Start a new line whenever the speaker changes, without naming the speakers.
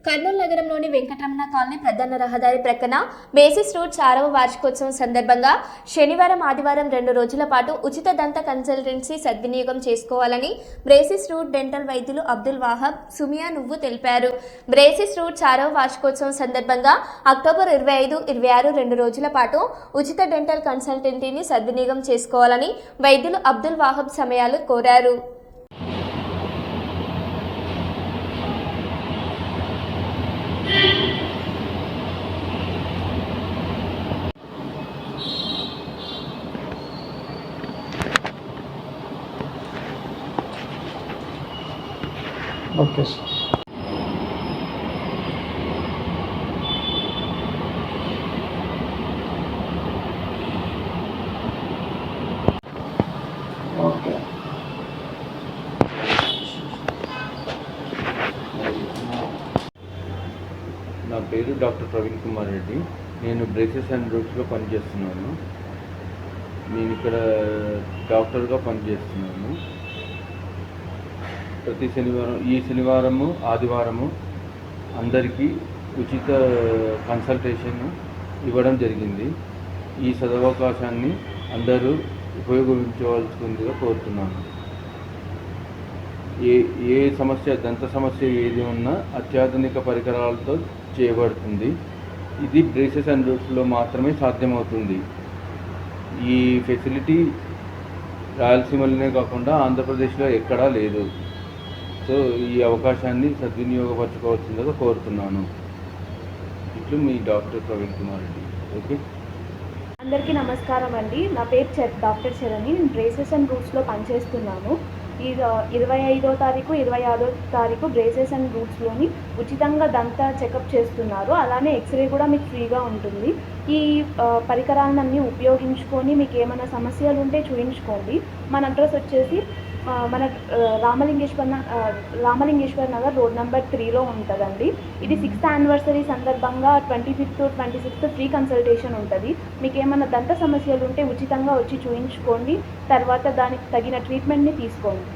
కర్నూలు నగరంలోని వెంకటరమణ కాలనీ ప్రధాన రహదారి ప్రక్కన బేసిస్ రూట్ 6వ వార్షికోత్సవం సందర్భంగా శనివారం ఆదివారం 2 రోజుల పాటు ఉచిత దంత కన్సల్టెన్సీ సద్వినియోగం చేసుకోవాలని బ్రేసిస్ రూట్ డెంటల్ వైద్యులు అబ్దుల్ వాహబ్ సుమియా నువ్వు తెలిపారు. బ్రేసిస్ రూట్ 6వ వార్షికోత్సవం సందర్భంగా అక్టోబర్ 25, 26 2 రోజుల పాటు ఉచిత డెంటల్ కన్సల్టెన్సీని సద్వినియోగం చేసుకోవాలని వైద్యులు అబ్దుల్ వాహబ్ సమయాలు కోరారు.
Okay sir. ఓకే.
నా పేరు డాక్టర్ ప్రవీణ్ కుమార్ రెడ్డి. నేను బ్రేసెస్ అండ్ రూట్స్లో పనిచేస్తున్నాను. నేను ఇక్కడ డాక్టర్గా పనిచేస్తున్నాను. ప్రతి శనివారము ఆదివారము అందరికీ ఉచిత కన్సల్టేషన్ ఇవ్వడం జరిగింది. ఈ సదవకాశాన్ని అందరూ ఉపయోగించవలసిందిగా కోరుతున్నాను. ఏ సమస్య, దంత సమస్య ఏది ఉన్నా అత్యాధునిక పరికరాలతో చేయబడుతుంది. ఇది బ్రేసెస్ అండ్ రూట్స్లో మాత్రమే సాధ్యమవుతుంది. ఈ ఫెసిలిటీ రాయలసీమలోనే కాకుండా ఆంధ్రప్రదేశ్లో ఎక్కడా లేదు. సో ఈ అవకాశాన్ని సద్వినియోగపరచుకోవాల్సిందిగా కోరుతున్నాను. ఇట్లు మీ డాక్టర్ ప్రవీణ్ కుమార్ రెడ్డి. ఓకే.
అందరికీ నమస్కారం అండి. నా పేరు డాక్టర్ చరణి. నేను బ్రేసెస్ అండ్ రూట్స్లో పనిచేస్తున్నాను. ఈ 25వ తారీఖు 26వ తారీఖు బ్రేసెస్ అండ్ రూట్స్లోని ఉచితంగా దంత చెకప్ చేస్తున్నారు. అలానే ఎక్స్రే కూడా మీకు ఫ్రీగా ఉంటుంది. ఈ పరికరాలన్నీ ఉపయోగించుకొని మీకు ఏమైనా సమస్యలు ఉంటే చూయించుకోండి. మన అడ్రస్ వచ్చేసి మన రామలింగేశ్వర్ నగర్ రోడ్ నెంబర్ 3లో ఉంటుందండి. ఇది 6th యానివర్సరీ సందర్భంగా 25th, 26th ఫ్రీ కన్సల్టేషన్ ఉంటుంది. మీకు ఏమైనా దంత సమస్యలు ఉంటే ఉచితంగా వచ్చి చూయించుకోండి. తర్వాత దానికి తగిన ట్రీట్మెంట్ని తీసుకోండి.